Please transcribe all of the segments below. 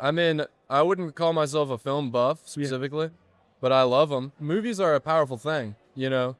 I mean, I wouldn't call myself a film buff specifically, but I love them. Movies are a powerful thing, you know?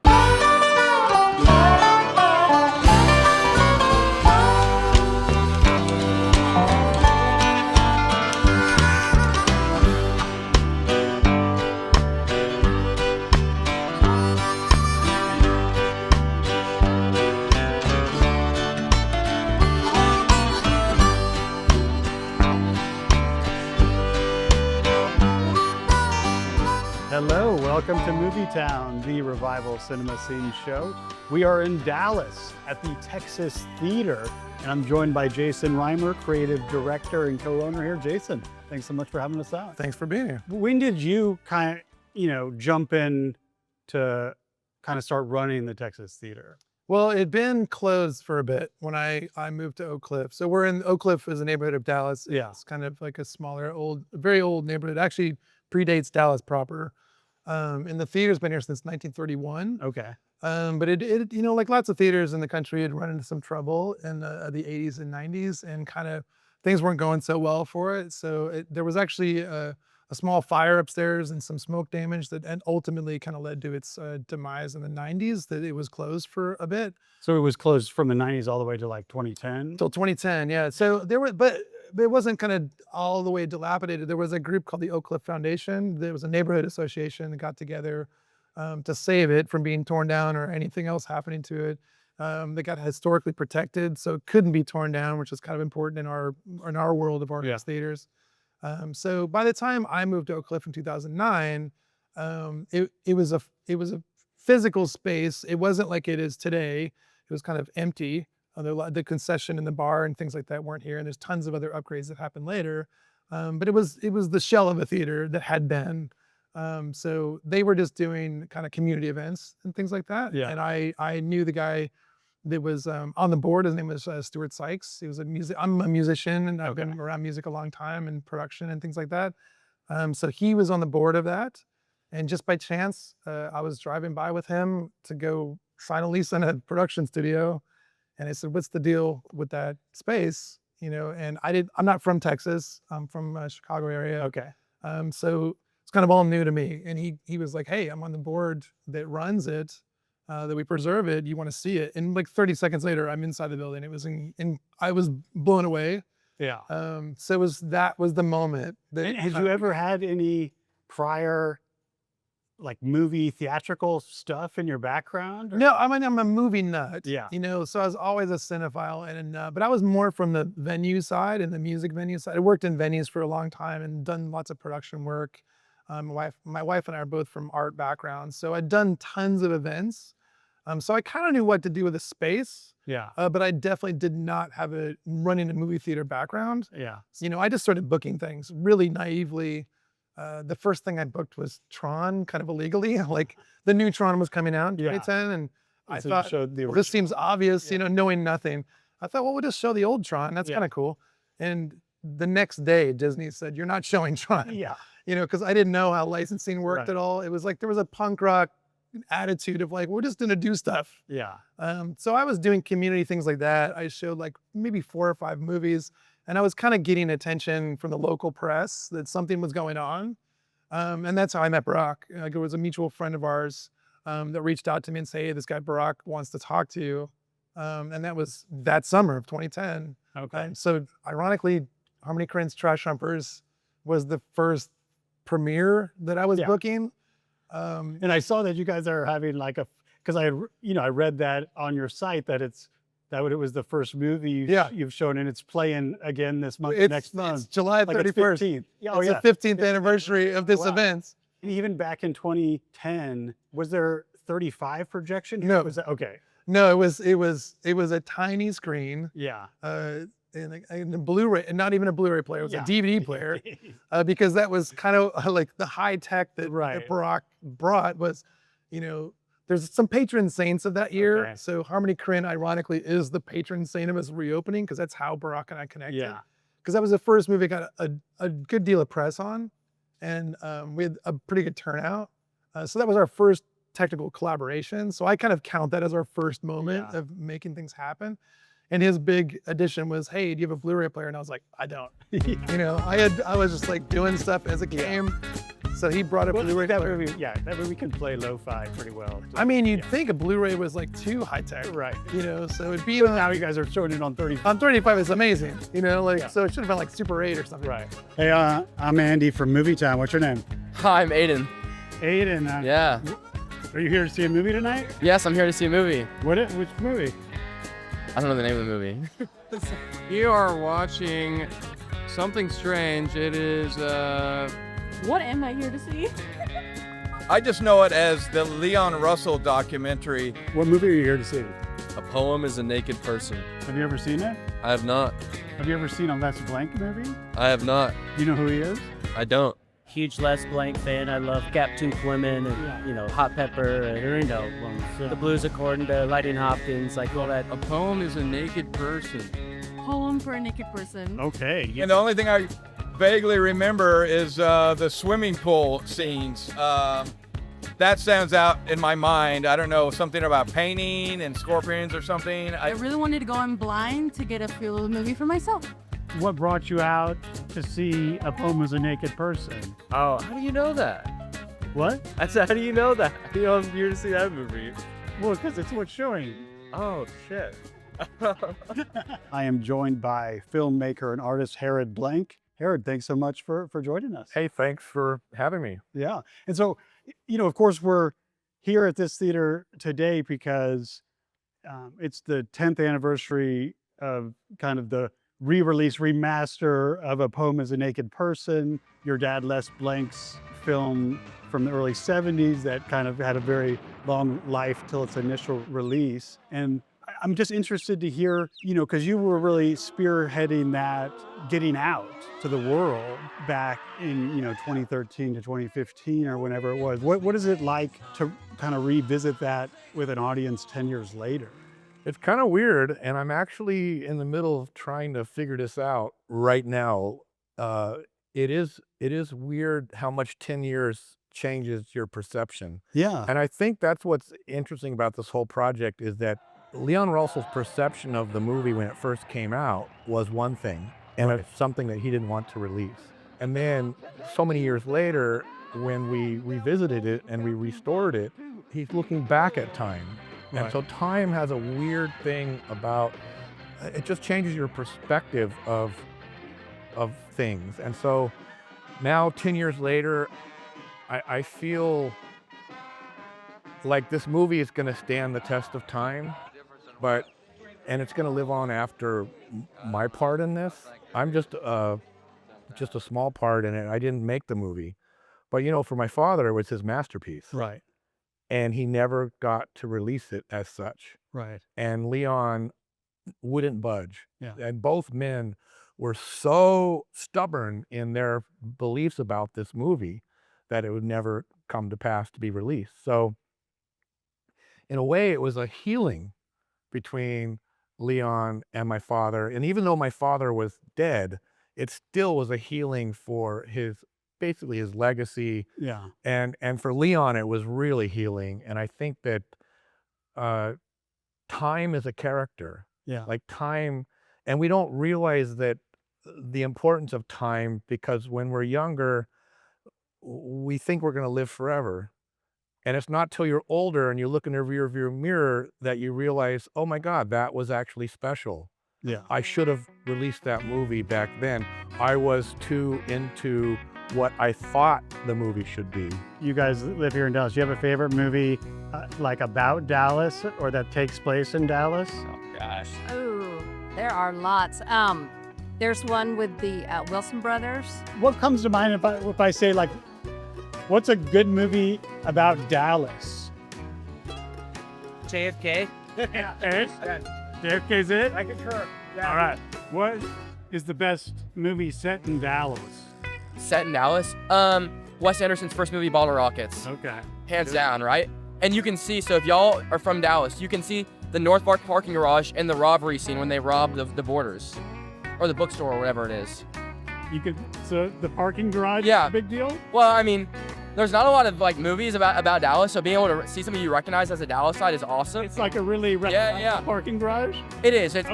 Hello, welcome to MovieTown, the revival cinema scene show. We are in Dallas at the Texas Theater, and I'm joined by Jason Reimer, creative director and co-owner here. Jason, thanks so much for having us out. Thanks for being here. When did you kind of, jump in to kind of start running the Texas Theater? Well, it'd been closed for a bit when I moved to Oak Cliff. So we're in Oak Cliff is a neighborhood of Dallas. Yeah. It's kind of like a smaller, very old neighborhood. Actually predates Dallas proper. And the theater's been here since 1931. Okay. But it like lots of theaters in the country, had run into some trouble in the 80s and 90s, and kind of things weren't going so well for it. So there was actually a small fire upstairs and some smoke damage that ultimately kind of led to its demise in the 90s, that it was closed for a bit. So it was closed from the 90s all the way to like 2010? Till 2010, yeah. So there were, but it wasn't kind of all the way dilapidated. There was a group called the Oak Cliff Foundation. There was a neighborhood association that got together to save it from being torn down or anything else happening to it. They got historically protected, so it couldn't be torn down, which is kind of important in our world of art theaters. So by the time I moved to Oak Cliff in 2009, it was a physical space. It wasn't like it is today. It was kind of empty. The concession and the bar and things like that weren't here, and there's tons of other upgrades that happened later. But it was the shell of a theater that had been. So they were just doing kind of community events and things like that. Yeah. And I knew the guy that was on the board. His name was Stuart Sykes. He was I'm a musician, and I've been around music a long time and production and things like that. So he was on the board of that. And just by chance, I was driving by with him to go sign a lease on a production studio. And I said, "What's the deal with that space?" And I'm not from Texas. I'm from Chicago area. Okay. So it's kind of all new to me. And he was like, "Hey, I'm on the board that runs it, that we preserve it. You want to see it?" And like 30 seconds later, I'm inside the building. It was I was blown away. Yeah. So that was the moment. Had you ever had any prior like movie theatrical stuff in your background? Or? No, I mean, I'm a movie nut. Yeah. So I was always a cinephile and a nut, but I was more from the venue side and the music venue side. I worked in venues for a long time and done lots of production work. My wife and I are both from art backgrounds, so I'd done tons of events. So I kind of knew what to do with a space. Yeah. But I definitely did not have a running a movie theater background. Yeah. I just started booking things really naively. The first thing I booked was Tron, kind of illegally. Like the new Tron was coming out in 2010, and I thought, well, this seems obvious, knowing nothing. I thought, well, we'll just show the old Tron. That's kind of cool. And the next day, Disney said, "You're not showing Tron." Yeah. Because I didn't know how licensing worked at all. It was like there was a punk rock attitude of like, we're just gonna do stuff. Yeah. So I was doing community things like that. I showed like maybe 4 or 5 movies. And I was kind of getting attention from the local press that something was going on. And that's how I met Barack. It was a mutual friend of ours that reached out to me and said, "Hey, this guy Barack wants to talk to you." And that was that summer of 2010. Okay. So ironically, Harmony Korine's Trash Humpers was the first premiere that I was booking. And I saw that you guys are having like because I read that on your site that it was the first movie you've shown, and it's playing again this month, next month. It's July 31st. It's the 15th anniversary of this event. And even back in 2010, was there 35 projection? No. Was that, okay. No, it was a tiny screen. Yeah. And a Blu-ray, and not even a Blu-ray player. It was a DVD player, because that was kind of like the high tech that Barack brought was, there's some patron saints of that year. Okay. So Harmony Korine, ironically, is the patron saint of his reopening, because that's how Barack and I connected. Yeah. Because that was the first movie I got a good deal of press on, and we had a pretty good turnout. So that was our first technical collaboration. So I kind of count that as our first moment of making things happen. And his big addition was, hey, do you have a Blu-ray player? And I was like, I don't. I was just like doing stuff as it came. So he brought a Blu-ray player. That movie can play lo-fi pretty well. I mean, you'd think a Blu-ray was like too high tech, Right. So it'd be Now you guys are showing it on 30. on 35 is amazing, so it should have been like Super 8 or something. Right. Hey, I'm Andy from MovieTown. What's your name? Hi, I'm Aiden. Aiden. Yeah. Are you here to see a movie tonight? Yes, I'm here to see a movie. Which movie? I don't know the name of the movie. You are watching something strange. It is, What am I here to see? I just know it as the Leon Russell documentary. What movie are you here to see? A poem is a naked person. Have you ever seen it? I have not. Have you ever seen a Les Blank movie? I have not. You know who he is? I don't. Huge Les Blank fan. I love Gap-Toothed Women and, Hot Pepper and, the blues according to Lightning Hopkins, like all that. a poem is a naked person. Poem for a naked person. Okay. And the only thing I vaguely remember is the swimming pool scenes. That stands out in my mind. I don't know, something about painting and scorpions or something. I really wanted to go in blind to get a feel of the movie for myself. What brought you out to see A Poem as a Naked Person? Oh, how do you know that? What? I said, how do you know that? I'm here to see that movie. Well, because it's what's showing. Oh, shit. I am joined by filmmaker and artist Harrod Blank. Harrod, thanks so much for joining us. Hey, thanks for having me. Yeah. And so, of course, we're here at this theater today because it's the 10th anniversary of kind of the re-release, remaster of A Poem as a Naked Person, your dad Les Blank's film from the early 70s that kind of had a very long life till its initial release. And I'm just interested to hear, because you were really spearheading that getting out to the world back in, 2013 to 2015 or whenever it was. What is it like to kind of revisit that with an audience 10 years later? It's kind of weird, and I'm actually in the middle of trying to figure this out right now. It is weird how much 10 years changes your perception. Yeah. And I think that's what's interesting about this whole project is that Leon Russell's perception of the movie when it first came out was one thing, and it's something that he didn't want to release. And then so many years later, when we revisited it and we restored it, he's looking back at time. And so time has a weird thing about, it just changes your perspective of things. And so now 10 years later, I feel like this movie is going to stand the test of time, and it's going to live on after my part in this. I'm just a small part in it. I didn't make the movie, but for my father, it was his masterpiece. Right. And he never got to release it as such. Right. And Leon wouldn't budge. Yeah. And both men were so stubborn in their beliefs about this movie that it would never come to pass to be released. So in a way, it was a healing between Leon and my father. And even though my father was dead, it still was a healing for basically his legacy. Yeah. And for Leon, it was really healing. And I think that time is a character. Yeah. Like time, and we don't realize that the importance of time, because when we're younger, we think we're going to live forever. And it's not till you're older and you look in the rearview mirror that you realize, oh my God, that was actually special. Yeah. I should have released that movie back then. I was too into what I thought the movie should be. You guys live here in Dallas. Do you have a favorite movie like about Dallas or that takes place in Dallas? Oh, gosh. Oh, there are lots. There's one with the Wilson brothers. What comes to mind if I say, like, what's a good movie about Dallas? JFK? JFK's it? I concur. Yeah. All right. What is the best movie set in Dallas? Set in Dallas? Wes Anderson's first movie, Bottle Rockets. Okay. Hands down, right? And you can see, so if y'all are from Dallas, you can see the North Park parking garage and the robbery scene when they rob the Borders. Or the bookstore or whatever it is. So the parking garage Yeah. is a big deal? Well, I mean, There's not a lot of like movies about Dallas, so being able to see something you recognize as a Dallasite is awesome. It's like a really recognizable parking garage. It is. It's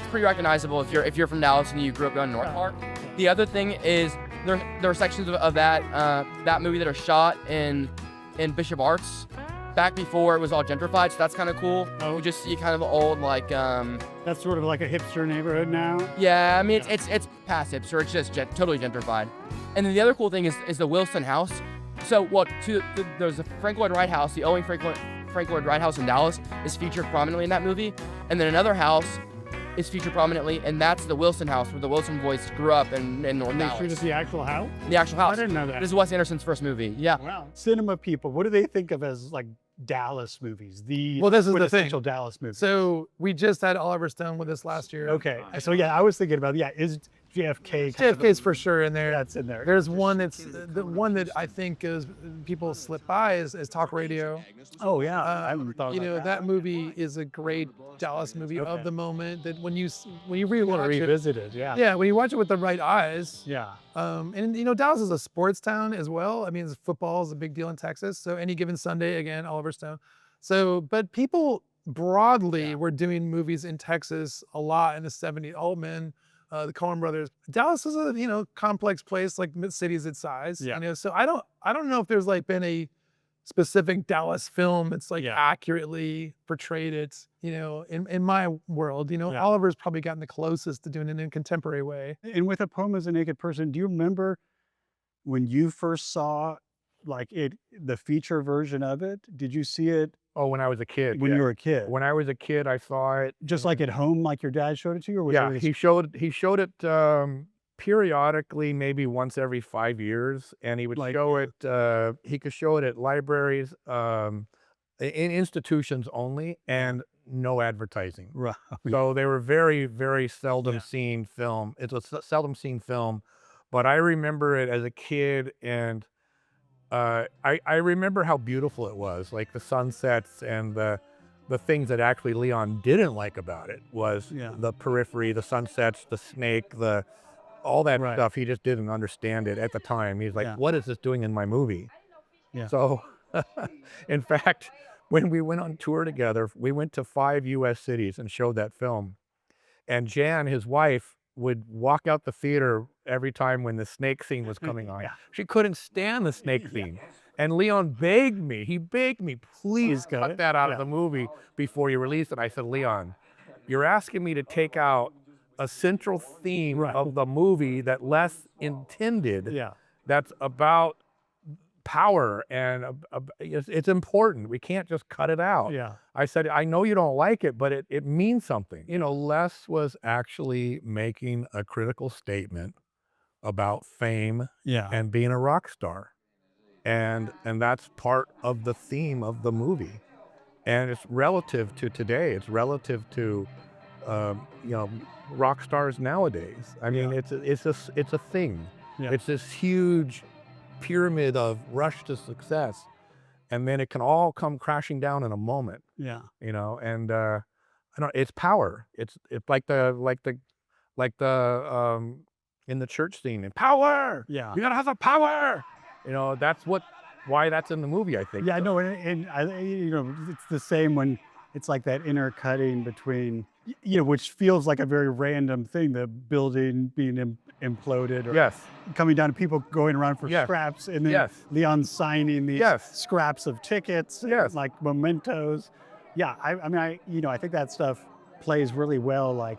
pretty recognizable if you're from Dallas and you grew up going to North Park. The other thing is there are sections of that movie that are shot in Bishop Arts back before it was all gentrified, so that's kind of cool. You just see kind of old like That's sort of like a hipster neighborhood now. yeah, I mean it's past hipster, it's just totally gentrified. And then the other cool thing is the Wilson House. So there's the Frank Lloyd Wright house, the Owing Frank Lloyd Wright house in Dallas is featured prominently in that movie, and then another house is featured prominently, and that's the Wilson house where the Wilson boys grew up in North And they Dallas. shoot at the actual house? The actual house. I didn't know that. This is Wes Anderson's first movie. Yeah. Wow. Cinema people, what do they think of as like Dallas movies? Well, this is the thing. quintessential Dallas movie. So we just had Oliver Stone with us last year. Okay. So yeah, I was thinking about is JFK. JFK's for sure in there. That's in there. There's one that's the one that I think is people slip by is Talk Radio. Oh yeah, I haven't thought You about know that movie is a great Dallas movie of the moment. That when you rewatch want to it, revisit it. Yeah. yeah, when you watch it with the right eyes. Yeah. And you know Dallas is a sports town as well. I mean, football is a big deal in Texas. So any given Sunday, again, Oliver Stone. So, but people broadly were doing movies in Texas a lot in the '70s. Altman, the Coen brothers. Dallas is a complex place, like cities its size. Yeah. You know, so I don't know if there's like been a specific Dallas film that's like accurately portrayed it. You know, in my world, Oliver's probably gotten the closest to doing it in a contemporary way. And with A Poem as a Naked Person, do you remember when you first saw like the feature version of it? Did you see it? Oh, when I was a kid. When you were a kid? When I was a kid, I saw it. Just like at home, like your dad showed it to you? Or was Yeah, it he showed it periodically, maybe once every 5 years, and he would show it. He could show it at libraries, in institutions only, and no advertising. Right. So they were very, very seldom seen film. It's a seldom seen film, but I remember it as a kid, and I remember how beautiful it was, like the sunsets and the things that actually Leon didn't like about it was the periphery, the sunsets, the snake, all that stuff. He just didn't understand it at the time. He's like, what is this doing in my movie? Yeah. So, in fact, when we went on tour together, we went to 5 U.S. cities and showed that film. And Jan, his wife, would walk out the theater every time when the snake scene was coming on. She couldn't stand the snake scene. And Leon begged me, please cut that out of the movie before you release it. I said, Leon, you're asking me to take out a central theme of the movie that Les intended, that's about power, and it's important. We can't just cut it out. Yeah. I said, I know you don't like it, but it means something. You know, Les was actually making a critical statement about fame and being a rock star. And that's part of the theme of the movie. And it's relative to today. It's relative to, rock stars nowadays. I mean, it's a thing. Yeah. It's this huge pyramid of rush to success, and then it can all come crashing down in a moment. Yeah. And I don't. It's power. It's like the in the church scene, and power. Yeah. You gotta have the power. That's why that's in the movie, I think. Yeah, I know, and I, it's the same when it's like that intercutting between, which feels like a very random thing, the building being imploded, or coming down to people going around for scraps, and then Leon signing these scraps of tickets, like mementos. Yeah, I think that stuff plays really well, like,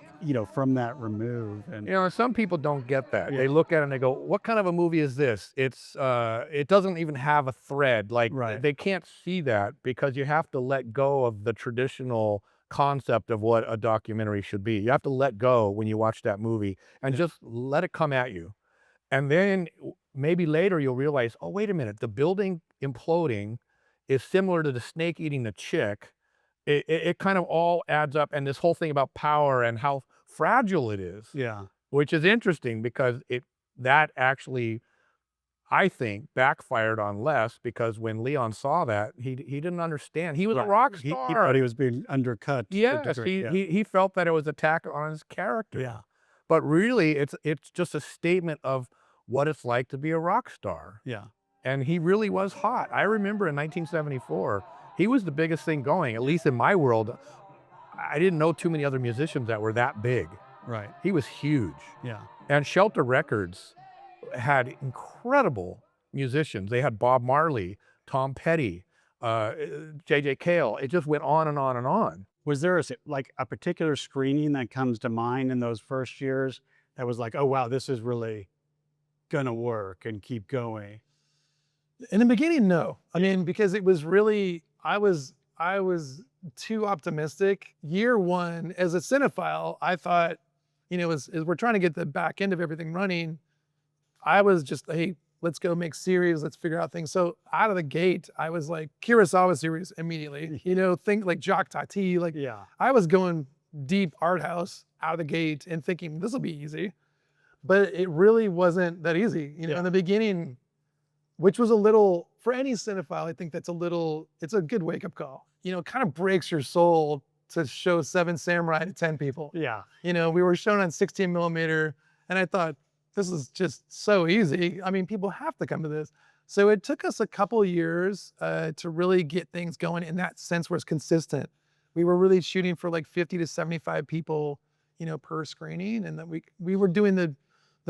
from that remove. And some people don't get that. They look at it and they go, what kind of a movie is this? It doesn't even have a thread. Like, they can't see that because you have to let go of the traditional concept of what a documentary should be. You have to let go when you watch that movie and just let it come at you. And then maybe later you'll realize, oh, wait a minute, the building imploding is similar to the snake eating the chick. It kind of all adds up, and this whole thing about power and how fragile it is, which is interesting because that actually, I think, backfired on Les, because when Leon saw that, he didn't understand. He was a rock star. He thought he was being undercut. Yes, he felt that it was an attack on his character. Yeah. But really, it's just a statement of what it's like to be a rock star. Yeah. And he really was hot. I remember in 1974, he was the biggest thing going, at least in my world. I didn't know too many other musicians that were that big. Right. He was huge. Yeah. And Shelter Records had incredible musicians. They had Bob Marley, Tom Petty, J.J. Cale. It just went on and on and on. Was there like a particular screening that comes to mind in those first years that was like, oh, wow, this is really going to work and keep going? In the beginning, no. I mean, because it was really, I was too optimistic. Year one, as a cinephile, I thought, you know, as we're trying to get the back end of everything running, I was just, hey, let's go make series, let's figure out things. So out of the gate, I was like, Kurosawa series immediately, you know, think like Jacques Tati, like Yeah. I was going deep art house out of the gate and thinking this will be easy, but it really wasn't that easy. You know, in the beginning, which was a little, for any cinephile, I think that's it's a good wake up call. You know, it kind of breaks your soul to show Seven Samurai to 10 people. Yeah. You know, we were shown on 16 millimeter and I thought, this is just so easy. I mean, people have to come to this. So it took us a couple years to really get things going in that sense where it's consistent. We were really shooting for like 50 to 75 people, you know, per screening. And then we were doing the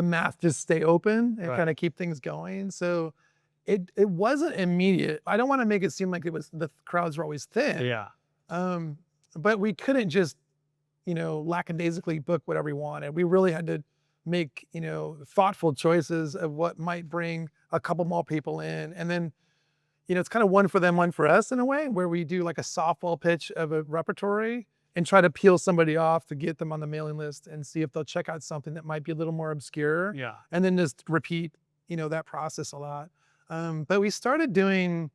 math, just stay open and kind of keep things going. So it wasn't immediate. I don't want to make it seem like it was, the crowds were always thin. Yeah. But we couldn't just, you know, lackadaisically book whatever we wanted. We really had to make, you know, thoughtful choices of what might bring a couple more people in. And then, you know, it's kind of one for them, one for us in a way, where we do like a softball pitch of a repertory and try to peel somebody off to get them on the mailing list and see if they'll check out something that might be a little more obscure. Yeah. And then just repeat, you know, that process a lot. But we started doing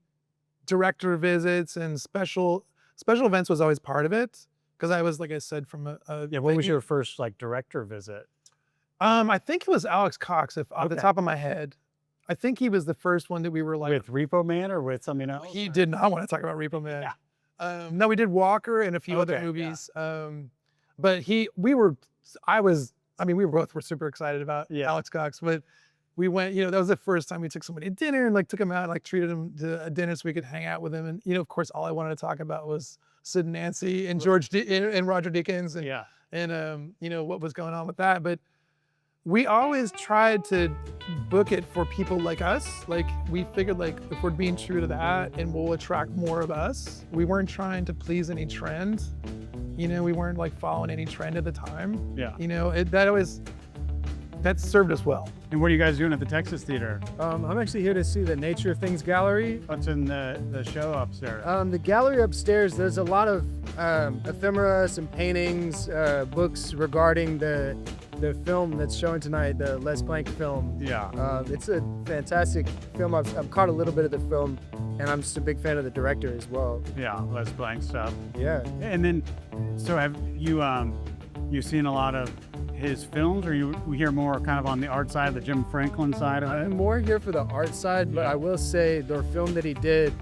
director visits and special events was always part of it. Because I was, like I said, from a Yeah. When was your first like director visit? I think it was Alex Cox, if off the top of my head. I think he was the first one that we were like. With Repo Man or with something else? He did not want to talk about Repo Man. Yeah. No, we did Walker and a few other movies. Yeah. But we both were super excited about Alex Cox, but we went, you know, that was the first time we took somebody to dinner and like took him out and like treated him to a dinner so we could hang out with him. And, you know, of course, all I wanted to talk about was Sid and Nancy and and Roger Deakins and you know, what was going on with that. But we always tried to book it for people like us. Like we figured like if we're being true to that and we'll attract more of us. We weren't trying to please any trend. You know, we weren't like following any trend at the time. Yeah. You know, that served us well. And what are you guys doing at the Texas Theater? I'm actually here to see the Nature of Things gallery. What's in the show upstairs? The gallery upstairs, there's a lot of ephemera, some paintings, books regarding the film that's showing tonight, the Les Blank film. Yeah. It's a fantastic film. I've caught a little bit of the film, and I'm just a big fan of the director as well. Yeah, Les Blank stuff. Yeah. And then, so have you seen a lot of his films, or you hear more kind of on the art side, the Jim Franklin side of it? I'm more here for the art side, but I will say the film that he did,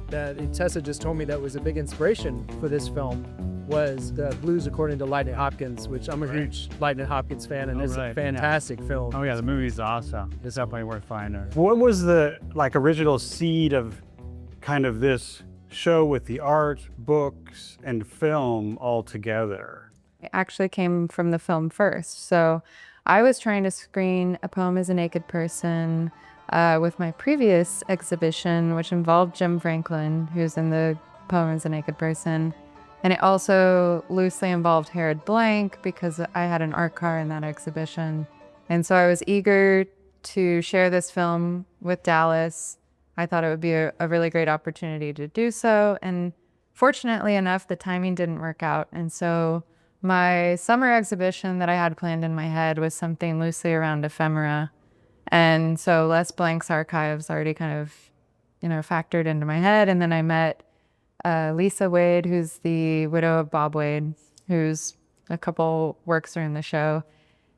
that Tessa just told me that was a big inspiration for this film, was the Blues According to Lightning Hopkins, which I'm a huge Lightning Hopkins fan, and it's a fantastic film. Oh yeah, the movie's awesome. It's definitely worth finding. What was the original seed of kind of this show with the art, books, and film all together? It actually came from the film first. So I was trying to screen A Poem as a Naked Person with my previous exhibition, which involved Jim Franklin, who's in the Poem as a Naked Person. And it also loosely involved Harrod Blank because I had an art car in that exhibition. And so I was eager to share this film with Dallas. I thought it would be a really great opportunity to do so. And fortunately enough, the timing didn't work out. And so my summer exhibition that I had planned in my head was something loosely around ephemera. And so Les Blank's archives already kind of, you know, factored into my head. And then I met Lisa Wade, who's the widow of Bob Wade, who's a couple works are in the show.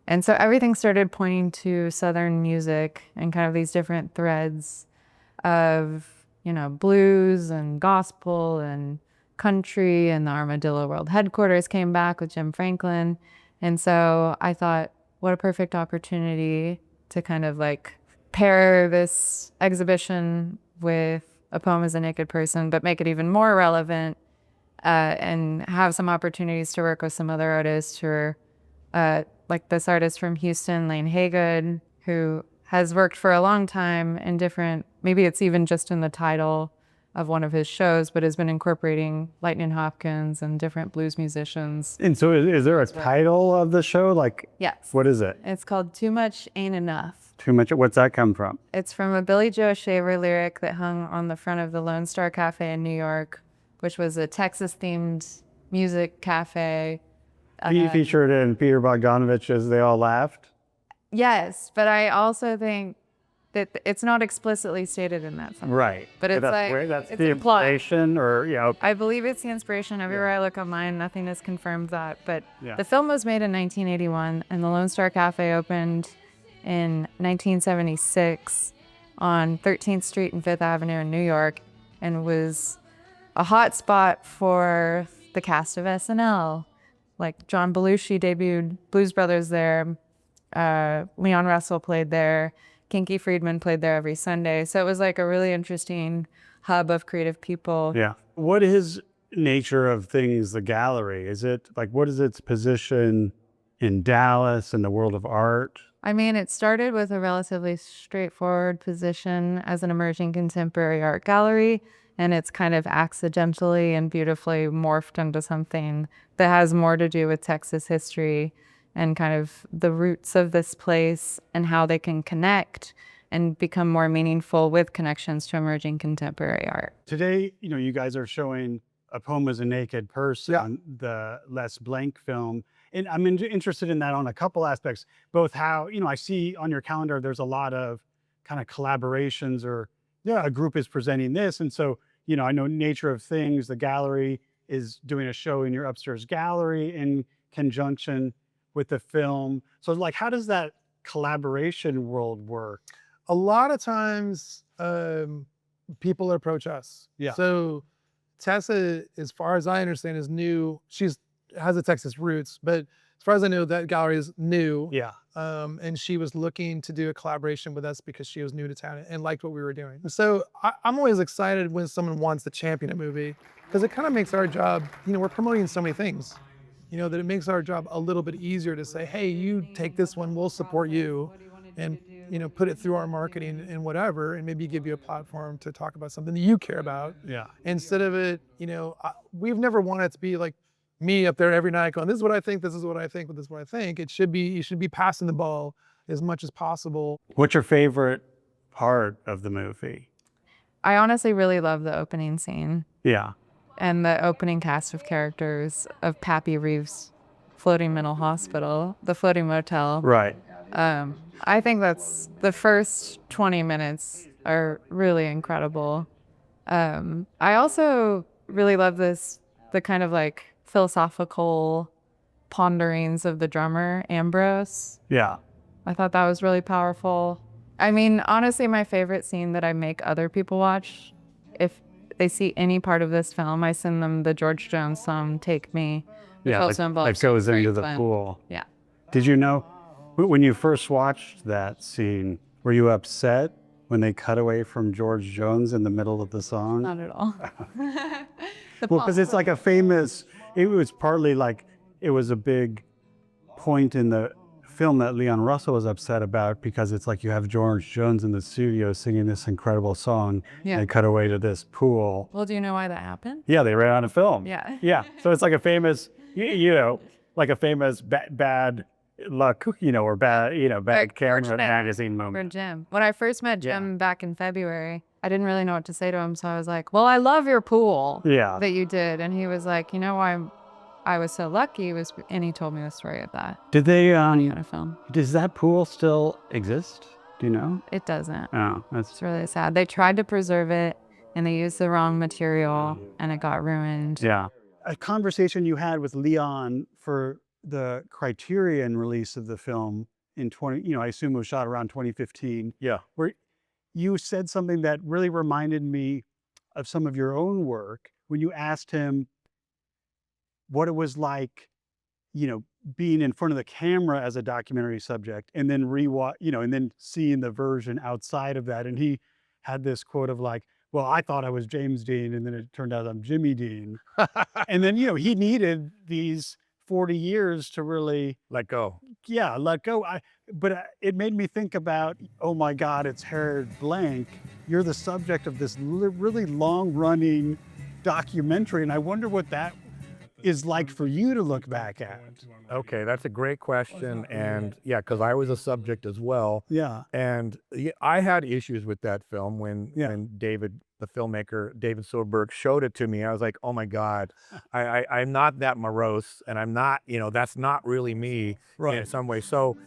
And so everything started pointing to Southern music and kind of these different threads of, you know, blues and gospel and country, and the Armadillo World Headquarters came back with Jim Franklin. And so I thought, what a perfect opportunity to kind of like pair this exhibition with A Poem as a Naked Person, but make it even more relevant, and have some opportunities to work with some other artists who are like this artist from Houston, Lane Haygood, who has worked for a long time in different, maybe it's even just in the title of one of his shows, but has been incorporating Lightning Hopkins and different blues musicians. And so is there a title of the show? Like, Yes. what is it? It's called Too Much Ain't Enough. Too much. What's that come from? It's from a Billy Joe Shaver lyric that hung on the front of the Lone Star Cafe in New York, which was a Texas-themed music cafe. He featured in Peter Bogdanovich's They All Laughed. Yes, but I also think that it's not explicitly stated in that song. Right. But it's that's like, where, that's it's the implied. inspiration, or, you know. I believe it's the inspiration. Everywhere I look online, nothing has confirmed that. But Yeah. the film was made in 1981, and the Lone Star Cafe opened in 1976 on 13th Street and 5th Avenue in New York, and was a hot spot for the cast of SNL. Like John Belushi debuted Blues Brothers there. Leon Russell played there. Kinky Friedman played there every Sunday. So it was like a really interesting hub of creative people. Yeah. What is nature of things, the gallery? Is it like, what is its position in Dallas in the world of art? I mean, it started with a relatively straightforward position as an emerging contemporary art gallery, and it's kind of accidentally and beautifully morphed into something that has more to do with Texas history and kind of the roots of this place and how they can connect and become more meaningful with connections to emerging contemporary art. Today, you know, you guys are showing A Poem as a Naked Person, the Les Blank film. And I'm interested in that on a couple aspects, both how, you know, I see on your calendar, there's a lot of kind of collaborations, or a group is presenting this. And so, you know, I know Nature of Things, the gallery is doing a show in your upstairs gallery in conjunction with the film. So like, how does that collaboration world work? A lot of times people approach us. Yeah. So Tessa, as far as I understand, is new. She's has a Texas roots, but as far as I know, that gallery is new. Yeah. And she was looking to do a collaboration with us because she was new to town and liked what we were doing. So I'm always excited when someone wants to champion a movie, because it kind of makes our job, you know, we're promoting so many things, you know, that it makes our job a little bit easier to say, hey, you take this one, we'll support you, and, you know, put it through our marketing and whatever, and maybe give you a platform to talk about something that you care about. Yeah. Instead of it, you know, we've never wanted it to be like me up there every night going, this is what I think, this is what I think, this is what I think. It should be, you should be passing the ball as much as possible. What's your favorite part of the movie? I honestly really love the opening scene Yeah. and the opening cast of characters of Pappy Reeves' floating mental hospital, the floating motel. Right. I think that's the first 20 minutes are really incredible. I also really love the kind of like philosophical ponderings of the drummer, Ambrose. Yeah. I thought that was really powerful. I mean, honestly, my favorite scene that I make other people watch, if they see any part of this film, I send them the George Jones song, Take Me. Which also involves that goes into the Franklin. pool. Yeah. Did you know, when you first watched that scene, were you upset when they cut away from George Jones in the middle of the song? Not at all. Well, because it's like a famous, it was partly like, it was a big point in the film that Leon Russell was upset about, because it's like you have George Jones in the studio singing this incredible song, Yeah. and they cut away to this pool. Well, do you know why that happened? Yeah, they ran out of film. Yeah. Yeah, so it's like a famous, you know, like a famous bad luck, you know, or bad, you know, bad camera fortunate magazine For moment. Jim. When I first met Jim back in February, I didn't really know what to say to him, so I was like, well, I love your pool Yeah. that you did. And he was like, you know why I was so lucky was, and he told me the story of that. Did they, On a film. does that pool still exist? Do you know? It doesn't. Oh, that's It's really sad. They tried to preserve it and they used the wrong material and it got ruined. Yeah. A conversation you had with Leon for the Criterion release of the film in I assume it was shot around 2015. Yeah. Where you said something that really reminded me of some of your own work when you asked him what it was like, you know, being in front of the camera as a documentary subject and then and then seeing the version outside of that. And he had this quote of like, well, I thought I was James Dean, and then it turned out I'm Jimmy Dean. And then, he needed these 40 years to really Let go. let go. But it made me think about, oh my God, it's Harrod Blank. You're the subject of this really long running documentary. And I wonder what that is like for you to look back at. Okay, that's a great question. And yeah, because I was a subject as well. Yeah. And I had issues with that film when David, the filmmaker, David Soderbergh, showed it to me. I was like, oh my God, I'm not that morose, and I'm not, that's not really me in some way. So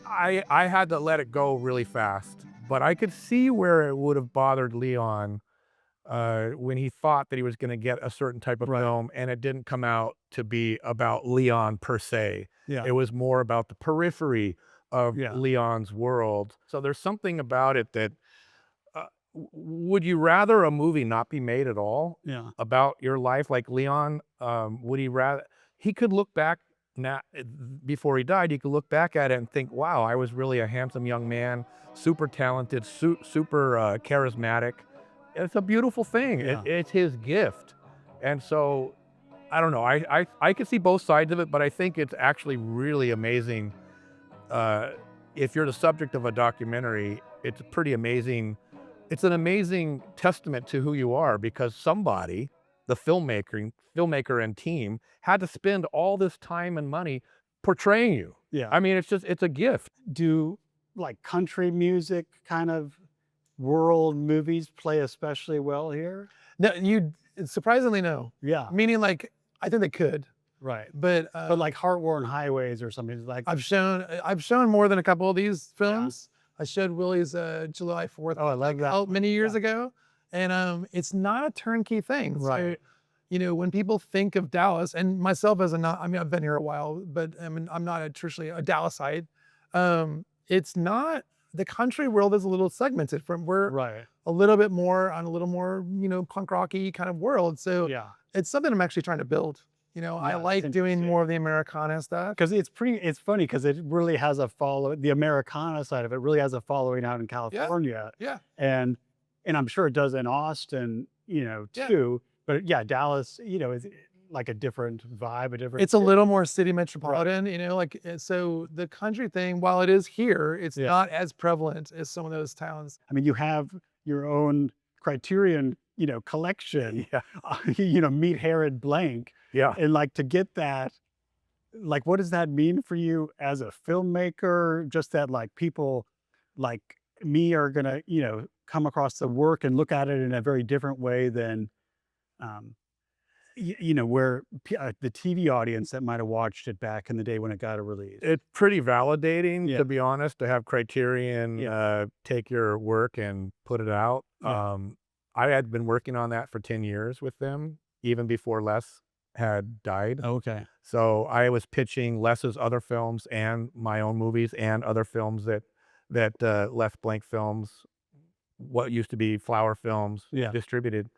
I had to let it go really fast. But I could see where it would have bothered Leon when he thought that he was going to get a certain type of film, and it didn't come out to be about Leon per se. Yeah. It was more about the periphery of Leon's world. So there's something about it that, would you rather a movie not be made at all about your life like Leon? Would he rather, he could look back now, before he died, he could look back at it and think, wow, I was really a handsome young man, super talented, super charismatic. It's a beautiful thing. It's his gift. And so, I don't know, I could see both sides of it, but I think it's actually really amazing. If you're the subject of a documentary, it's pretty amazing. It's an amazing testament to who you are, because somebody, the filmmaker and team, had to spend all this time and money portraying you. Yeah. I mean, it's a gift. Do like country music kind of world movies play especially well here? No, surprisingly no. Yeah. Meaning, like, I think they could. Right. But like Heartworn Highways or something like. I've shown more than a couple of these films. I showed Willie's July 4th. Oh, I love that. Many years ago, and it's not a turnkey thing. Right. So, when people think of Dallas, and myself as I've been here a while, but I'm not traditionally a Dallasite. It's not. The country world is a little segmented from we're a little bit more on a little more, punk rocky kind of world. So it's something I'm actually trying to build. I like doing more of the Americana stuff. Because it's funny because it really has the Americana side of it really has a following out in California. Yeah. And I'm sure it does in Austin, too. But Dallas, is like a different vibe, It's a little more city metropolitan, so the country thing, while it is here, it's not as prevalent as some of those towns. I mean, you have your own Criterion, collection, meet Harrod Blank. Yeah. And like to get that, like, what does that mean for you as a filmmaker? Just that like people like me are gonna, come across the work and look at it in a very different way than, where the TV audience that might have watched it back in the day when it got a release. It's pretty validating, to be honest, to have Criterion take your work and put it out. I had been working on that for 10 years with them, even before Les had died. Okay. So I was pitching Les's other films and my own movies and other films that Left Blank Films, what used to be Flower Films, distributed.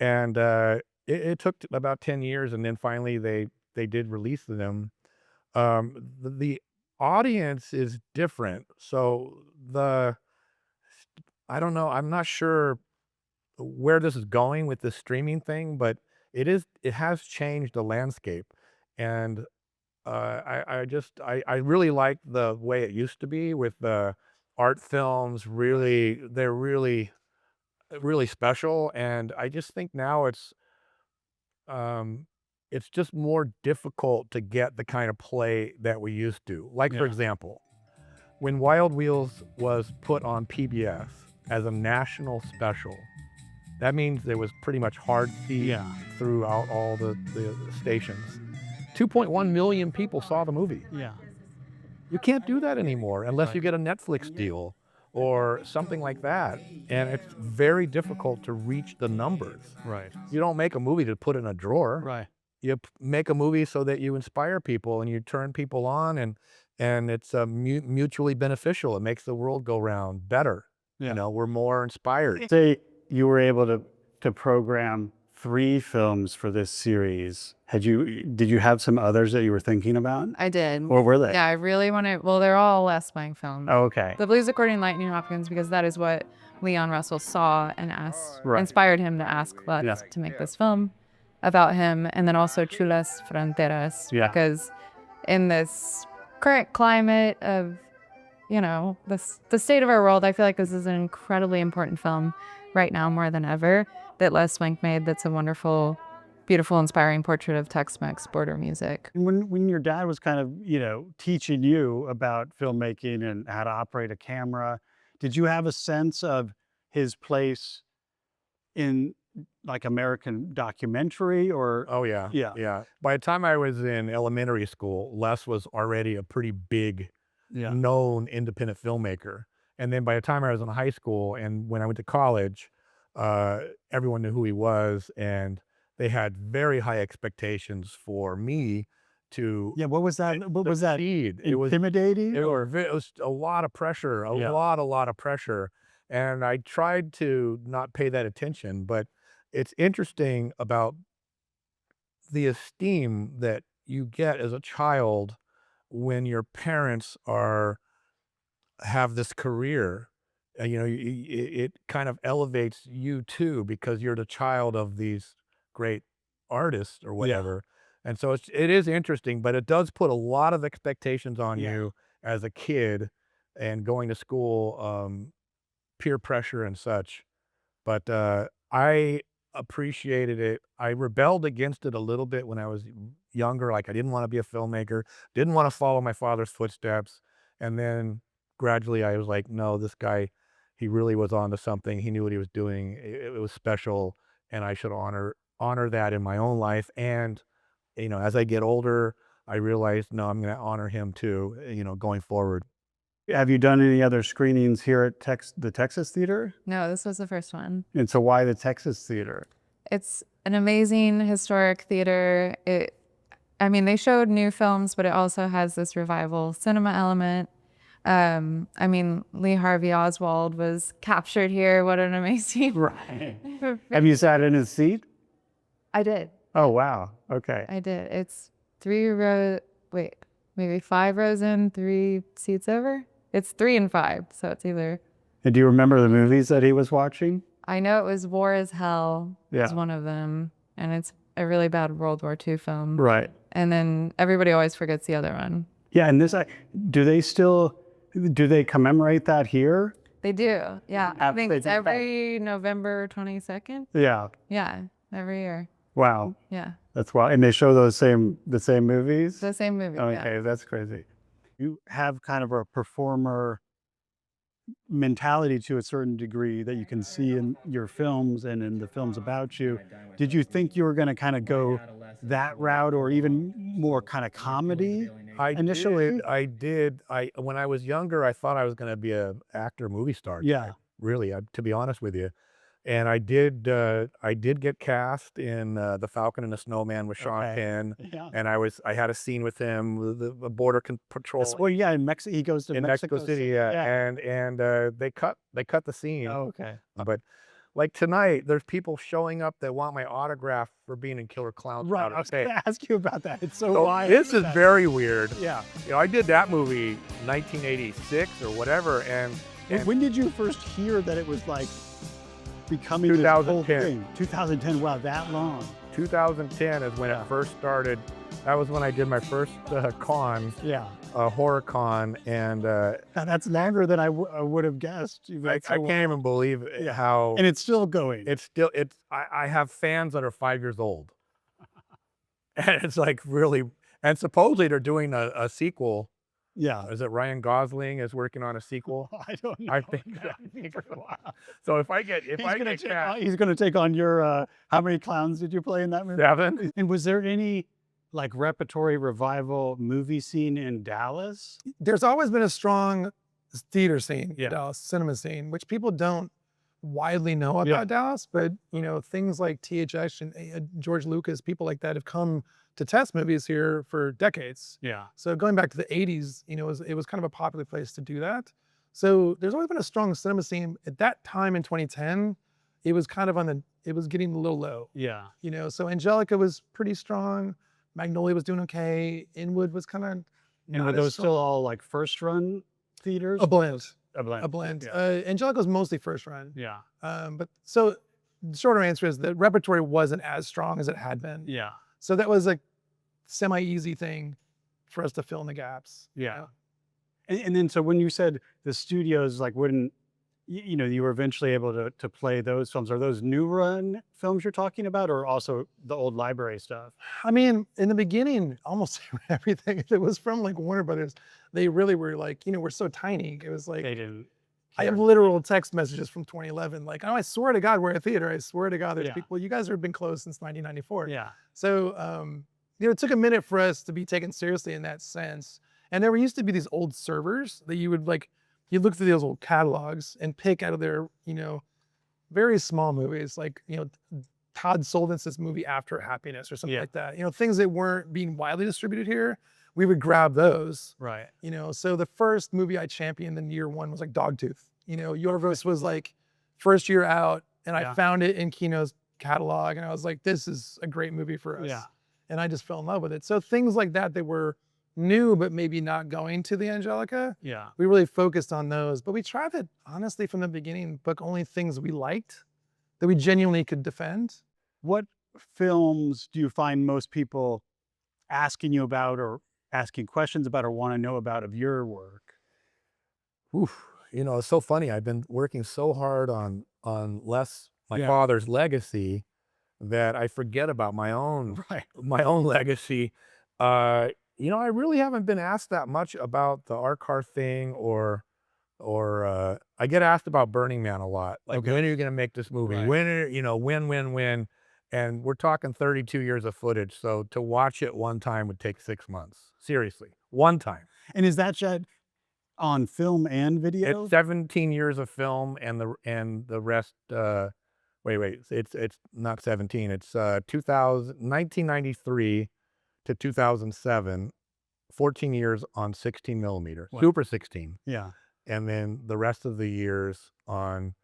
And it took about 10 years, and then finally they did release them. The audience is different. So I don't know, I'm not sure where this is going with this streaming thing, but it has changed the landscape. And I really like the way it used to be with the art films. They're really special. And I just think now it's just more difficult to get the kind of play that we used to. Like, for example, when Wild Wheels was put on PBS as a national special, that means there was pretty much hard feed throughout all the stations. 2.1 million people saw the movie. Yeah. You can't do that anymore unless you get a Netflix deal or something like that. And it's very difficult to reach the numbers. Right. You don't make a movie to put in a drawer. Right. You make a movie so that you inspire people and you turn people on, and it's mutually beneficial. It makes the world go round better. Yeah. We're more inspired. Say you were able to program 3 films for this series. Did you have some others that you were thinking about? I did. Or were they? Yeah, I really want to. Well, they're all Les Blank films. Oh, okay. The Blues According to Lightning Hopkins, because that is what Leon Russell saw and asked, Right. inspired him to ask Les Yeah. to make this film about him. And then also Chulas Fronteras, Yeah. because in this current climate of, you know, the state of our world, I feel like this is an incredibly important film right now more than ever that Les Blank made. That's a wonderful, beautiful, inspiring portrait of Tex-Mex border music. And when your dad was kind of, you know, teaching you about filmmaking and how to operate a camera, did you have a sense of his place in like American documentary or? Oh yeah. Yeah. Yeah. By the time I was in elementary school, Les was already a pretty big Yeah. known independent filmmaker. And then by the time I was in high school and when I went to college, everyone knew who he was, and they had very high expectations for me to Yeah. What was that? What was that? succeed. It was Intimidating? it was a lot of pressure, a Yeah. lot of pressure. And I tried to not pay that attention, but it's interesting about the esteem that you get as a child when your parents have this career. You know, it kind of elevates you too, because you're the child of these great artists or whatever. And so it is interesting, but it does put a lot of expectations on Yeah. you as a kid and going to school, peer pressure and such. But I appreciated it. I rebelled against it a little bit when I was younger. Like I didn't want to be a filmmaker, didn't want to follow my father's footsteps. And then gradually I was like, no, this guy, he really was onto something. He knew what he was doing. It was special, and I should honor that in my own life. And you know, as I get older, I realized, no, I'm going to honor him too, you know, going forward. Have you done any other screenings here at the Texas Theater? No, this was the first one. And so why the Texas Theater? It's an amazing historic theater. I mean, they showed new films, but it also has this revival cinema element. I mean, Lee Harvey Oswald was captured here. What an amazing. Right. Have you sat in his seat? I did. Oh, wow. Okay. I did. It's 3 rows, maybe 5 rows in, 3 seats over. It's 3 and 5, so it's either. And do you remember the movies that he was watching? I know it was War is Hell was Yeah. one of them, and it's a really bad World War II film. Right. And then everybody always forgets the other one. Yeah, and do they commemorate that here? They do, yeah. I think They it's do. every November 22nd. Yeah. Yeah, every year. Wow. Yeah, That's wild. And they show the same movies? it's the same movie. Okay, Yeah. that's crazy. You have kind of a performer mentality to a certain degree that you can see in your films and in the films about you. Did you think you were going to kind of go that route or even more kind of comedy? Initially? I did. When I was younger, I thought I was going to be an actor, movie star. Yeah. Really, to be honest with you. And I did get cast in The Falcon and the Snowman with Sean Okay. Penn. Yeah. And I had a scene with him, the border patrol Well, yeah, in Mexico, he goes to in Mexico City. Yeah. And they cut the scene. Oh, okay. But like tonight, there's people showing up that want my autograph for being in Killer Clowns. Right. Outer I was Space. going to ask you about that. It's so So wild. this is very weird. Yeah. You know, I did that movie 1986 or whatever, and When did you first hear that it was like becoming this whole 2010. thing? 2010. Wow, that long. 2010 is when it first started. That was when I did my first con, Yeah. horror con, and Now, that's longer than I would have guessed. I That's so can't even believe Yeah. how And it's still going. I have fans that are 5 years old. And it's like really, and supposedly they're doing a sequel. Yeah. Is it Ryan Gosling is working on a sequel? I don't know. I think so. If I get cast, He's going to take on your, how many clowns did you play in that movie? 7. And was there any like repertory revival movie scene in Dallas? There's always been a strong theater scene, Yeah. Dallas cinema scene, which people don't widely know about Yeah. Dallas, but you know, things like THX and George Lucas, people like that have come to test movies here for decades. Yeah. So going back to the 80s, you know, it was kind of a popular place to do that. So there's always been a strong cinema scene. At that time in 2010, it was kind of it was getting a little low. Yeah. You know, so Angelica was pretty strong. Magnolia was doing okay. Inwood was kind of And were those still all like first run theaters? a blend. A blend. A blend. Yeah. Angelica was mostly first run. Yeah. But so the shorter answer is the repertory wasn't as strong as it had been. Yeah. So that was a semi-easy thing for us to fill in the gaps. Yeah. And then so when you said the studios like wouldn't, you know, you were eventually able to play those films. Are those new run films you're talking about, or also the old library stuff? I mean, in the beginning, almost everything, if it was from like Warner Brothers, they really were like, you know, we're so tiny. It was like, They didn't. I have literal text messages from 2011. Like, oh, I swear to God, we're a theater. I swear to God, there's people, you guys have been closed since 1994. Yeah. So, you know, it took a minute for us to be taken seriously in that sense. And there used to be these old servers that you would like, you look through those old catalogs and pick out of their, you know, very small movies, like, you know, Todd Solondz's movie After Happiness or something like that. You know, things that weren't being widely distributed here, we would grab those. Right. You know, so the first movie I championed in year one was like Dogtooth. You know, Yorgos was like first year out, and I found it in Kino's catalog, and I was like, this is a great movie for us. Yeah. And I just fell in love with it. So things like that were new, but maybe not going to the Angelica. Yeah. We really focused on those, but we tried to, honestly, from the beginning, book only things we liked that we genuinely could defend. What films do you find most people asking you about or asking questions about or want to know about of your work? Oof. You know, it's so funny. I've been working so hard on my father's legacy that I forget about my own legacy. You know, I really haven't been asked that much about the art car thing, or I get asked about Burning Man a lot. Like, when are you going to make this movie? When are, you know, when? And we're talking 32 years of footage. So to watch it one time would take 6 months. Seriously, one time. And is that shot on film and video? It's 17 years of film, and the rest. Wait. It's not 17. It's 1993 to 2007. 14 years on 16 millimeter, Super 16. Yeah. And then the rest of the years on,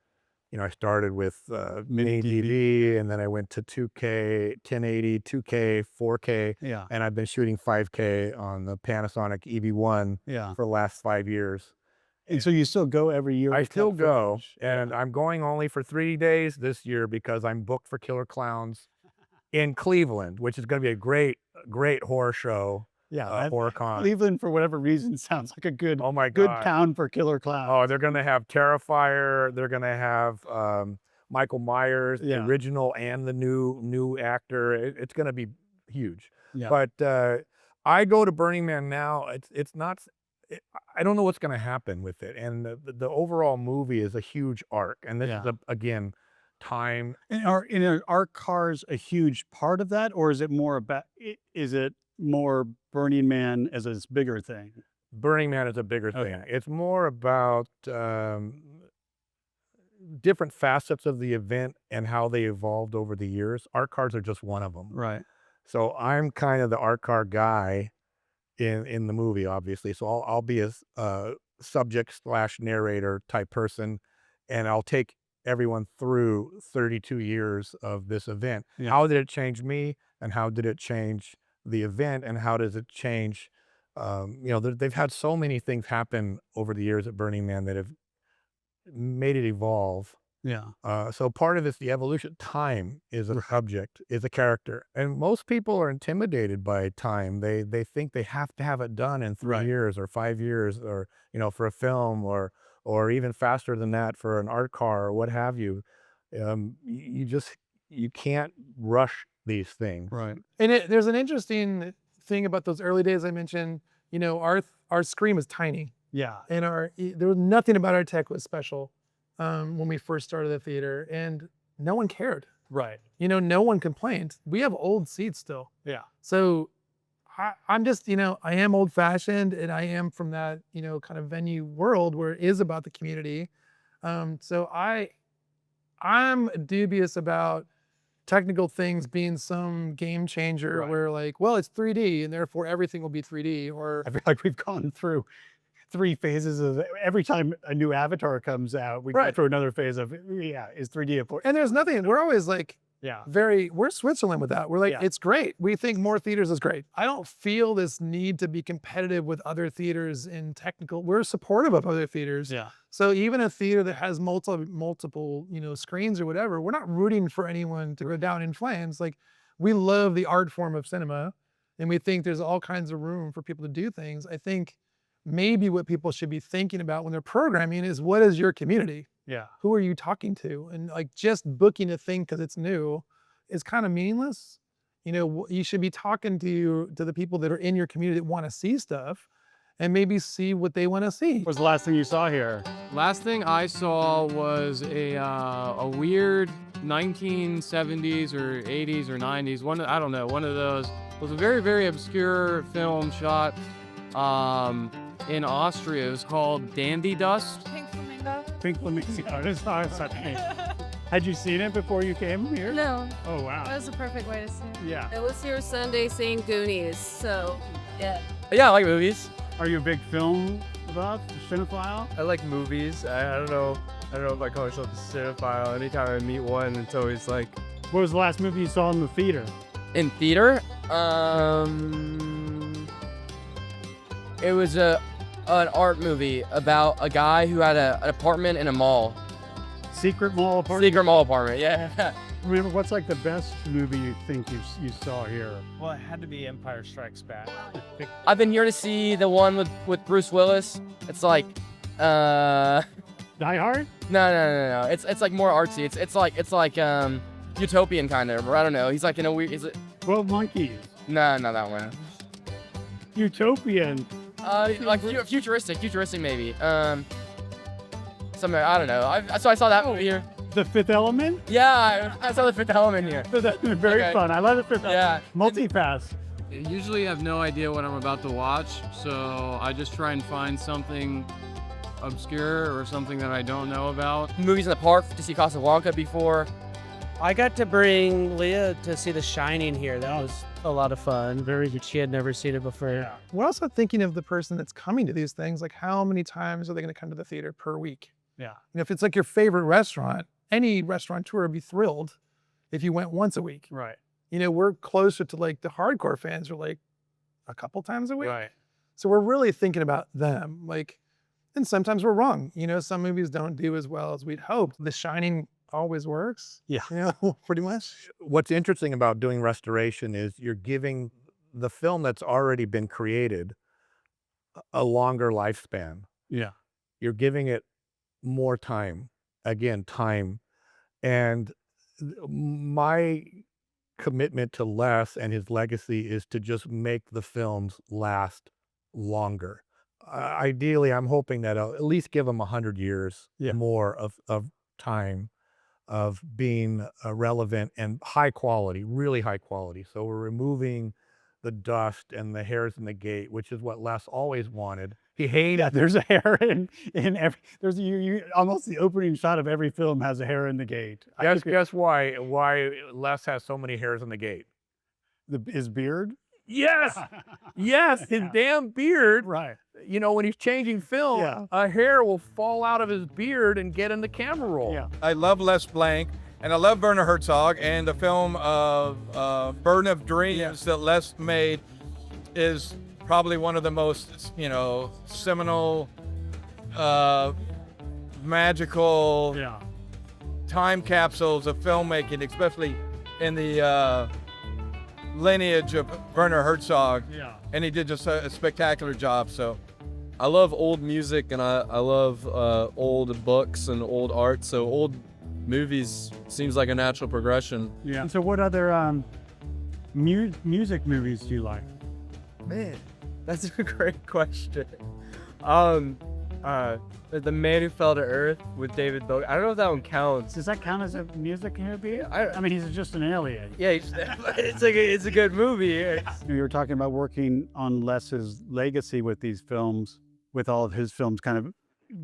you know, I started with mini DV, and then I went to 2K, 1080, 2K, 4K. Yeah. And I've been shooting 5K on the Panasonic EV1 for the last 5 years. And so you still go every year? I still go, and I'm going only for 3 days this year because I'm booked for Killer Clowns in Cleveland, which is going to be a great horror show. Yeah, HorrorCon. Cleveland, for whatever reason, sounds like a good, good town for Killer Clowns. Oh, they're going to have Terrifier. They're going to have Michael Myers, the original and the new actor. It's going to be huge. Yeah. But I go to Burning Man now. It's not. I don't know what's going to happen with it, and the overall movie is a huge arc, and this is again time. And are cars a huge part of that, or is it more about? Is it more Burning Man as a bigger thing? Burning Man is a bigger thing. It's more about different facets of the event and how they evolved over the years. Art cars are just one of them. Right. So I'm kind of the art car guy in the movie, obviously. So I'll be a subject / narrator type person, and I'll take everyone through 32 years of this event. Yeah. How did it change me, and how did it change the event, and how does it change? You know, they've had so many things happen over the years at Burning Man that have made it evolve. Yeah. So part of it's the evolution. Time is a subject, is a character, and most people are intimidated by time. They think they have to have it done in 3 years or 5 years, or, you know, for a film, or even faster than that for an art car or what have you. You can't rush these things. Right. And there's an interesting thing about those early days I mentioned. You know, our screen was tiny. Yeah. And there was nothing about our tech was special when we first started the theater, and no one cared. Right. You know, no one complained. We have old seats still. Yeah. So I'm just, you know, I am old fashioned, and I am from that, you know, kind of venue world where it is about the community. So I'm dubious about technical things being some game changer where, like, well, it's 3D and therefore everything will be 3D. Or I feel like we've gone through 3 phases of every time a new Avatar comes out, we go Right. through another phase of, is 3D important? And there's nothing, we're always like, Yeah. we're Switzerland with that. We're like, Yeah. it's great. We think more theaters is great. I don't feel this need to be competitive with other theaters in technical. We're supportive of other theaters. Yeah. So even a theater that has multiple, screens or whatever, we're not rooting for anyone to go down in flames. Like, we love the art form of cinema, and we think there's all kinds of room for people to do things. I think maybe what people should be thinking about when they're programming is, what is your community? Yeah. Who are you talking to? And like, just booking a thing because it's new is kind of meaningless. You should be talking to the people that are in your community that want to see stuff, and maybe see what they want to see. What was the last thing you saw here? Last thing I saw was a weird 1970s or 80s or 90s one. I don't know. One of those. It was a very, very obscure film shot in Austria. It was called Dandy Dust. Pink Flamingo? Pink Flamingo. This is such a Had you seen it before you came here? No. Oh, wow. That was the perfect way to see it. Yeah. I was here Sunday seeing Goonies, so yeah. Yeah, I like movies. Are you a big film buff, cinephile? I like movies. I don't know if I call myself a cinephile. Anytime I meet one, it's always like. What was the last movie you saw in the theater? In theater, it was an art movie about a guy who had an apartment in a mall. Secret mall apartment? Secret mall apartment, yeah. Remember, what's like the best movie you think you saw here? Well, it had to be Empire Strikes Back. I've been here to see the one with Bruce Willis. It's like, Die Hard? No. It's like more artsy. It's like utopian kind of, or I don't know. He's like in a weird. 12 Monkeys. No, not that one. Utopian. Like futuristic maybe. Something I don't know. So I saw that movie here. The Fifth Element? Yeah, I saw the Fifth Element here. Very Okay. fun. I love the Fifth Element. Yeah. Multi-pass. I usually have no idea what I'm about to watch, so I just try and find something obscure or something that I don't know about. Movies in the park to see Casablanca before. I got to bring Leah to see The Shining here. That was a lot of fun. Very good. She had never seen it before. Yeah. We're also thinking of the person that's coming to these things. Like, how many times are they going to come to the theater per week? Yeah. If it's like your favorite restaurant, any restaurateur would be thrilled if you went once a week. Right. We're closer to like the hardcore fans are like a couple times a week. Right. So we're really thinking about them. Like, and sometimes we're wrong. Some movies don't do as well as we'd hope. The Shining always works. Yeah. Pretty much. What's interesting about doing restoration is you're giving the film that's already been created a longer lifespan. Yeah. You're giving it more time. Again, time. And my commitment to Les and his legacy is to just make the films last longer. Ideally, I'm hoping that I'll at least give them 100 years more of time of being relevant and high quality, really high quality. So we're removing the dust and the hairs in the gate, which is what Les always wanted. He hated. There's a hair in every. There's you almost the opening shot of every film has a hair in the gate. Guess why Les has so many hairs in the gate? His beard. Yes, yes, his damn beard. Right. When he's changing film, a hair will fall out of his beard and get in the camera roll. Yeah. I love Les Blank, and I love Werner Herzog, and the film of Burden of Dreams that Les made is probably one of the most, seminal, magical time capsules of filmmaking, especially in the lineage of Werner Herzog. Yeah. And he did just a spectacular job. So I love old music and I love old books and old art. So old movies seems like a natural progression. Yeah. And so what other music movies do you like? Man, that's a great question. The Man Who Fell to Earth with David Bowie. I don't know if that one counts. Does that count as a music movie? I mean, he's just an alien. Yeah, it's a good movie. You were talking about working on Les's legacy with these films, with all of his films kind of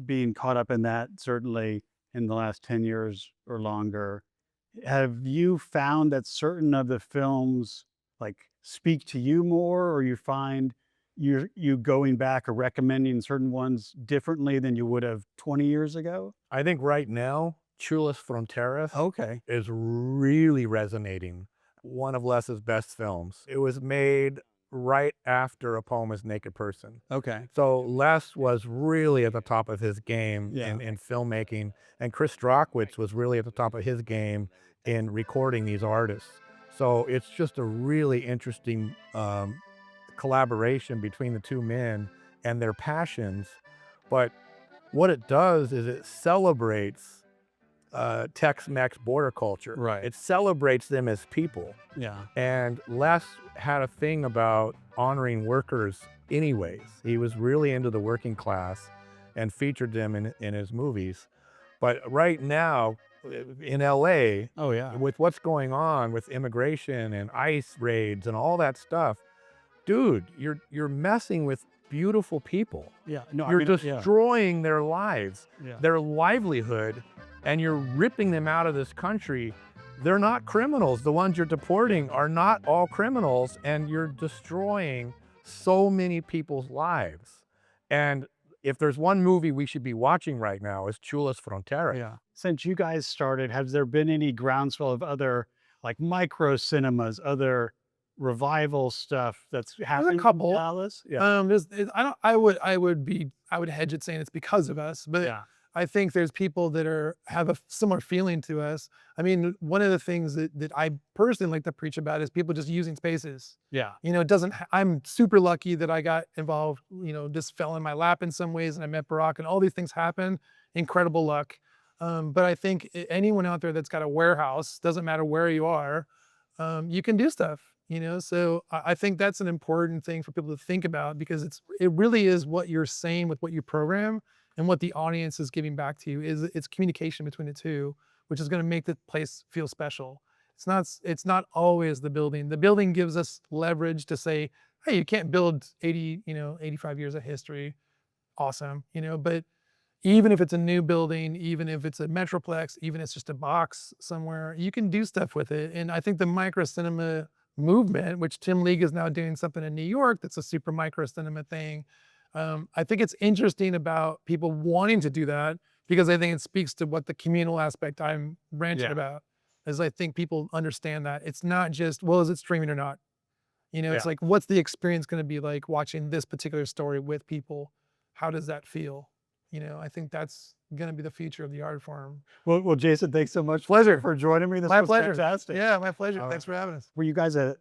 being caught up in that, certainly in the last 10 years or longer. Have you found that certain of the films like speak to you more, or you find you going back or recommending certain ones differently than you would have 20 years ago? I think right now, Chulas Fronteras Okay. is really resonating. One of Les's best films. It was made right after A Poem is a Naked Person. Okay. So Les was really at the top of his game in filmmaking, and Chris Strachwitz was really at the top of his game in recording these artists. So it's just a really interesting collaboration between the two men and their passions. But what it does is it celebrates Tex-Mex border culture. Right. It celebrates them as people. Yeah. And Les had a thing about honoring workers anyways. He was really into the working class and featured them in his movies. But right now in LA, Oh yeah. with what's going on with immigration and ICE raids and all that stuff, dude, you're messing with beautiful people. Yeah. No, You're I mean, destroying their lives, Yeah. their livelihood, and you're ripping them out of this country. They're not criminals. The ones you're deporting are not all criminals, and you're destroying so many people's lives. And if there's one movie we should be watching right now, it's Chulas Fronteras. Yeah. Since you guys started, has there been any groundswell of other like micro cinemas, other revival stuff that's happening in couple. Dallas? I would hedge it saying it's because of us, but Yeah. I think there's people that have a similar feeling to us. I mean, one of the things that I personally like to preach about is people just using spaces. Yeah. You know, I'm super lucky that I got involved, you know, just fell in my lap in some ways, and I met Barack and all these things happen. Incredible luck. But I think anyone out there that's got a warehouse, doesn't matter where you are, you can do stuff, you know? So I think that's an important thing for people to think about, because it really is what you're saying with what you program and what the audience is giving back to you. It's communication between the two, which is going to make the place feel special. It's not always the building. The building gives us leverage to say, hey, you can't build 85 years of history. Awesome, you know, but even if it's a new building, even if it's a Metroplex, even if it's just a box somewhere, you can do stuff with it. And I think the micro cinema movement, which Tim League is now doing something in New York that's a super micro cinema thing. I think it's interesting about people wanting to do that, because I think it speaks to what the communal aspect I'm ranting about, is I think people understand that it's not just, well, is it streaming or not? You know, it's like, what's the experience going to be like watching this particular story with people? How does that feel? You know, I think that's going to be the future of the art form. Well, Jason, thanks so much Pleasure. for joining me. This My was pleasure. fantastic. Yeah, my pleasure. Thanks for having us. Were you guys a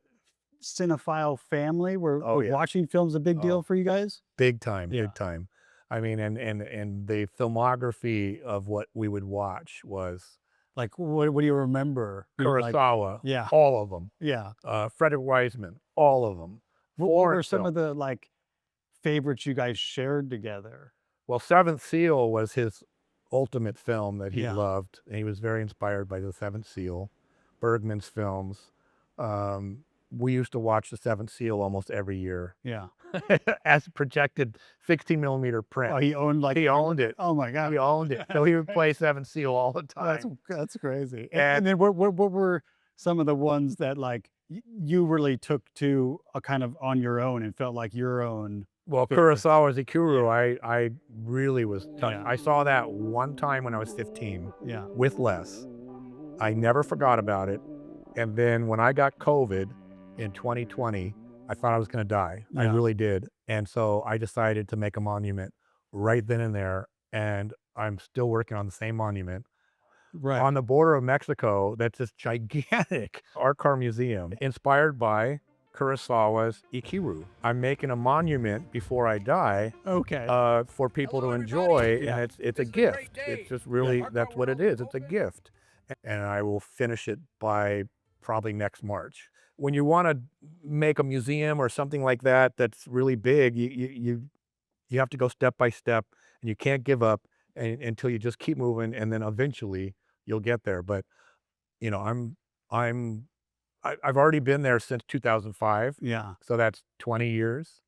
cinephile family? Were watching films a big deal for you guys? Big time, big time. I mean, and the filmography of what we would watch was Like, what do you remember? Kurosawa, yeah. all of them. Yeah. Frederick Wiseman, all of them. What were some of the like favorites you guys shared together? Well, Seventh Seal was his ultimate film that he Yeah. loved. And he was very inspired by the Seventh Seal, Bergman's films. We used to watch the Seventh Seal almost every year. Yeah. As projected 16 millimeter print. Oh, he owned it. Oh my God. He owned it. So he would play Seventh Seal all the time. That's crazy. And then what were some of the ones that like you really took to a kind of on your own and felt like your own? Well, Kurosawa's Ikuru, I really was touched. I saw that one time when I was 15 with Les. I never forgot about it. And then when I got COVID in 2020, I thought I was going to die. I really did. And so I decided to make a monument right then and there. And I'm still working on the same monument. Right. On the border of Mexico, that's this gigantic art car museum inspired by Kurosawa's Ikiru. I'm making a monument before I die. Okay. For people to enjoy, and it's a gift. It's just really, that's what it is. It's a gift. And I will finish it by probably next March. When you want to make a museum or something like that that's really big, you have to go step by step, and you can't give up until you just keep moving, and then eventually you'll get there. But you know, I've already been there since 2005. Yeah. So that's 20 years.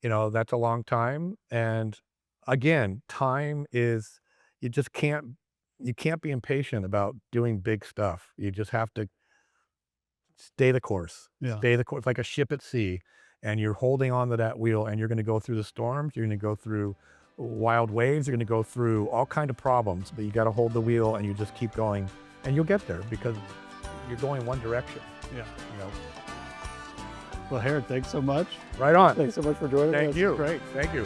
You know, that's a long time. And again, time is, you can't be impatient about doing big stuff. You just have to stay the course. Yeah. Stay the course, like a ship at sea. and you're holding on to that wheel, and you're going to go through the storms, you're going to go through wild waves, you're going to go through all kind of problems, but you got to hold the wheel and you just keep going, and you'll get there because you're going one direction. Yeah. You know. Well, Harrod, thanks so much. Right on. Thanks so much for joining us. Thank you. Great. Thank you.